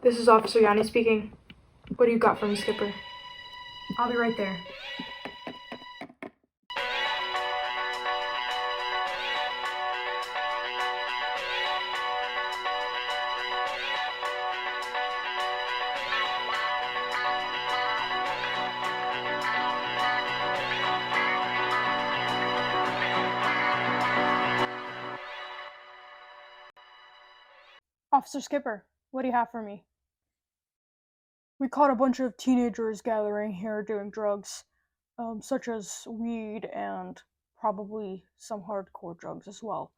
This is Officer Yanni speaking. What do you got for me, Skipper? I'll be right there. Officer Skipper, what do you have for me? We caught a bunch of teenagers gathering here doing drugs, such as weed and probably some hardcore drugs as well.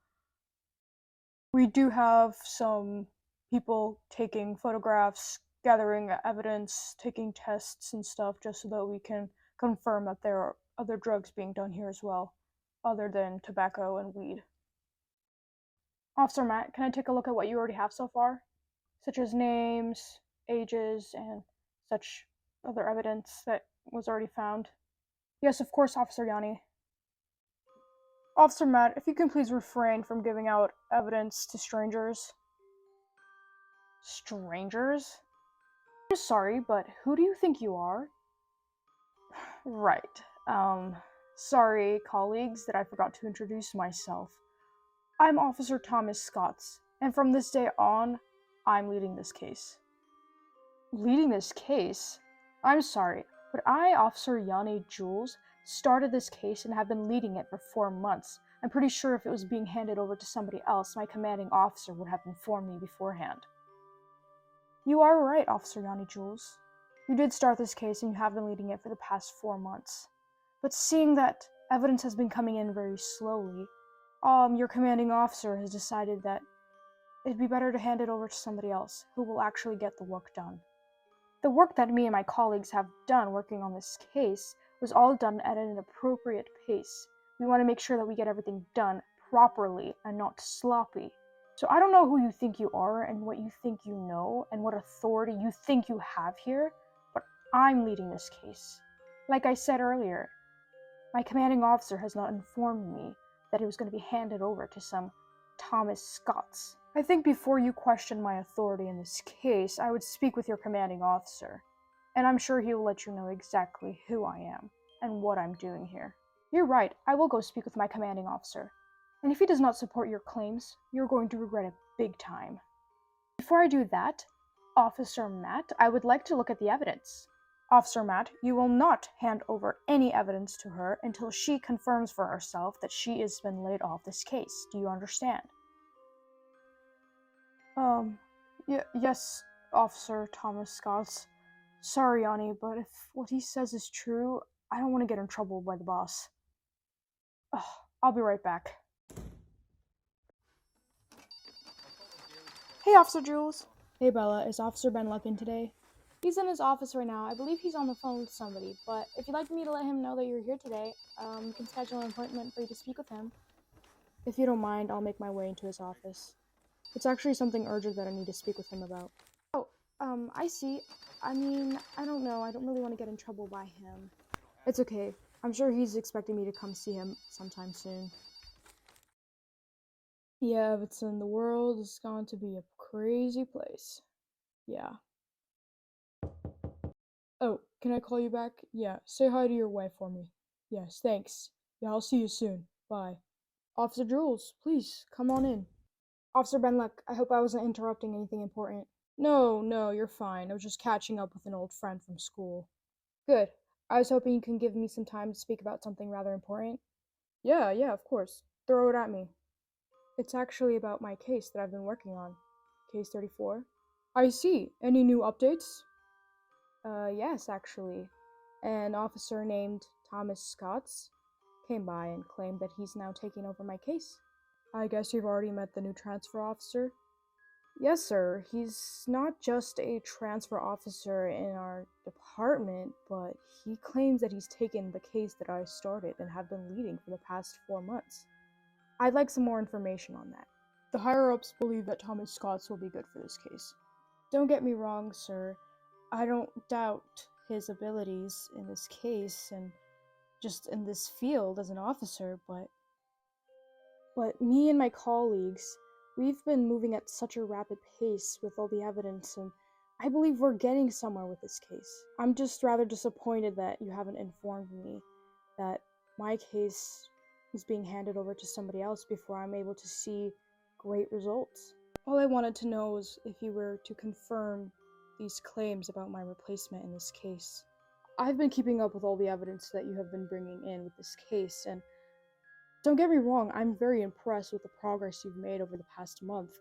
We do have some people taking photographs, gathering evidence, taking tests and stuff just so that we can confirm that there are other drugs being done here as well, other than tobacco and weed. Officer Matt, can I take a look at what you already have so far? Such as names, ages, and such other evidence that was already found. Yes, of course, Officer Yanni. Officer Matt, if you can please refrain from giving out evidence to strangers. Strangers? I'm sorry, but who do you think you are? Right. Sorry, colleagues, that I forgot to introduce myself. I'm Officer Thomas Scotts, and from this day on, I'm leading this case. Leading this case? I'm sorry, but I, Officer Yanni Jules, started this case and have been leading it for 4 months. I'm pretty sure if it was being handed over to somebody else, my commanding officer would have informed me beforehand. You are right, Officer Yanni Jules. You did start this case and you have been leading it for the past 4 months. But seeing that evidence has been coming in very slowly, your commanding officer has decided that it'd be better to hand it over to somebody else who will actually get the work done. The work that me and my colleagues have done working on this case was all done at an appropriate pace. We want to make sure that we get everything done properly and not sloppy. So I don't know who you think you are and what you think you know and what authority you think you have here, but I'm leading this case. Like I said earlier, my commanding officer has not informed me that it was going to be handed over to some Thomas Scotts. I think before you question my authority in this case, I would speak with your commanding officer, and I'm sure he will let you know exactly who I am and what I'm doing here. You're right, I will go speak with my commanding officer, and if he does not support your claims, you're going to regret it big time. Before I do that, Officer Matt, I would like to look at the evidence. Officer Matt, you will not hand over any evidence to her until she confirms for herself that she has been laid off this case. Do you understand? Yes, Officer Thomas Scotts. Sorry, Yanni, but if what he says is true, I don't want to get in trouble by the boss. Ugh, I'll be right back. Hey, Officer Jules. Hey, Bella, is Officer Ben Luck in today? He's in his office right now. I believe he's on the phone with somebody, but if you'd like me to let him know that you're here today, we can schedule an appointment for you to speak with him. If you don't mind, I'll make my way into his office. It's actually something urgent that I need to speak with him about. Oh, I see. I mean, I don't know. I don't really want to get in trouble by him. It's okay. I'm sure he's expecting me to come see him sometime soon. Yeah, Everton, the world is going to be a crazy place. Yeah. Oh, can I call you back? Yeah, say hi to your wife for me. Yes, thanks. Yeah, I'll see you soon. Bye. Officer Jules, please, come on in. Officer Benluck, I hope I wasn't interrupting anything important. No, you're fine. I was just catching up with an old friend from school. Good. I was hoping you can give me some time to speak about something rather important. Yeah, of course. Throw it at me. It's actually about my case that I've been working on. Case 34. I see. Any new updates? Yes, actually. An officer named Thomas Scotts came by and claimed that he's now taking over my case. I guess you've already met the new transfer officer? Yes, sir. He's not just a transfer officer in our department, but he claims that he's taken the case that I started and have been leading for the past 4 months. I'd like some more information on that. The higher-ups believe that Thomas Scotts will be good for this case. Don't get me wrong, sir. I don't doubt his abilities in this case and just in this field as an officer, but me and my colleagues, we've been moving at such a rapid pace with all the evidence and I believe we're getting somewhere with this case. I'm just rather disappointed that you haven't informed me that my case is being handed over to somebody else before I'm able to see great results. All I wanted to know was if you were to confirm these claims about my replacement in this case. I've been keeping up with all the evidence that you have been bringing in with this case, and don't get me wrong, I'm very impressed with the progress you've made over the past month.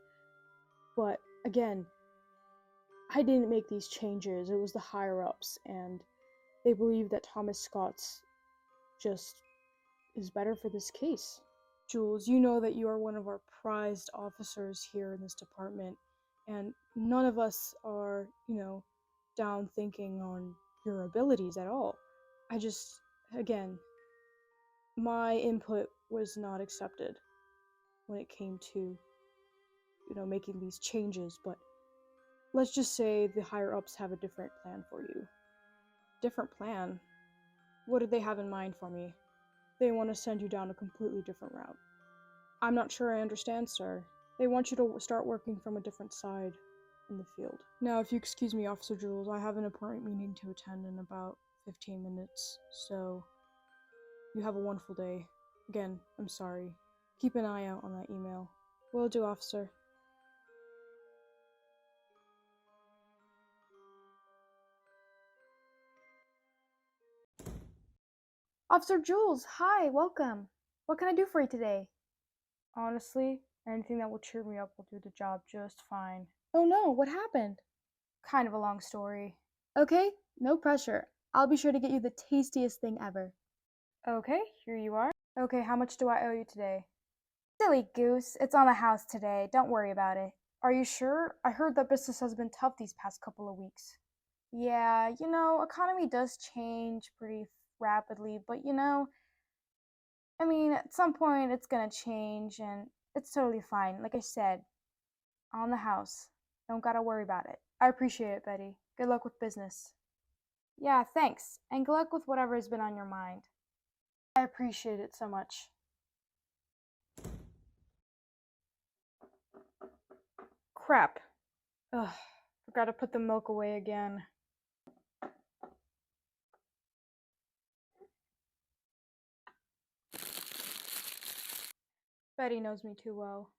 But again, I didn't make these changes, it was the higher-ups, and they believe that Thomas Scott's just is better for this case. Jules, you know that you are one of our prized officers here in this department, and none of us are, down thinking on your abilities at all. Again, my input was not accepted when it came to, making these changes, but let's just say the higher-ups have a different plan for you. Different plan? What did they have in mind for me? They want to send you down a completely different route. I'm not sure I understand, sir. They want you to start working from a different side in the field. Now, if you excuse me, Officer Jules, I have an important meeting to attend in about 15 minutes, so you have a wonderful day. Again, I'm sorry. Keep an eye out on that email. Will do, officer. Officer Jules, hi, welcome. What can I do for you today? Honestly, anything that will cheer me up will do the job just fine. Oh no, what happened? Kind of a long story. Okay, no pressure. I'll be sure to get you the tastiest thing ever. Okay, here you are. Okay, how much do I owe you today? Silly goose, it's on the house today. Don't worry about it. Are you sure? I heard that business has been tough these past couple of weeks. Yeah, economy does change pretty rapidly, but at some point it's gonna change and it's totally fine. Like I said, on the house. Don't gotta worry about it. I appreciate it, Betty. Good luck with business. Yeah, thanks. And good luck with whatever has been on your mind. I appreciate it so much. Crap. Ugh, forgot to put the milk away again. Betty knows me too well.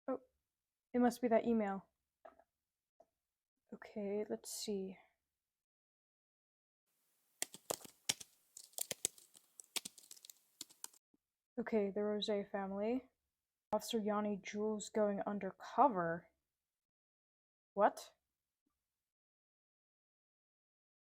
Oh, it must be that email. Okay, let's see. Okay, the Rose family. Officer Yanni Jules going undercover. What?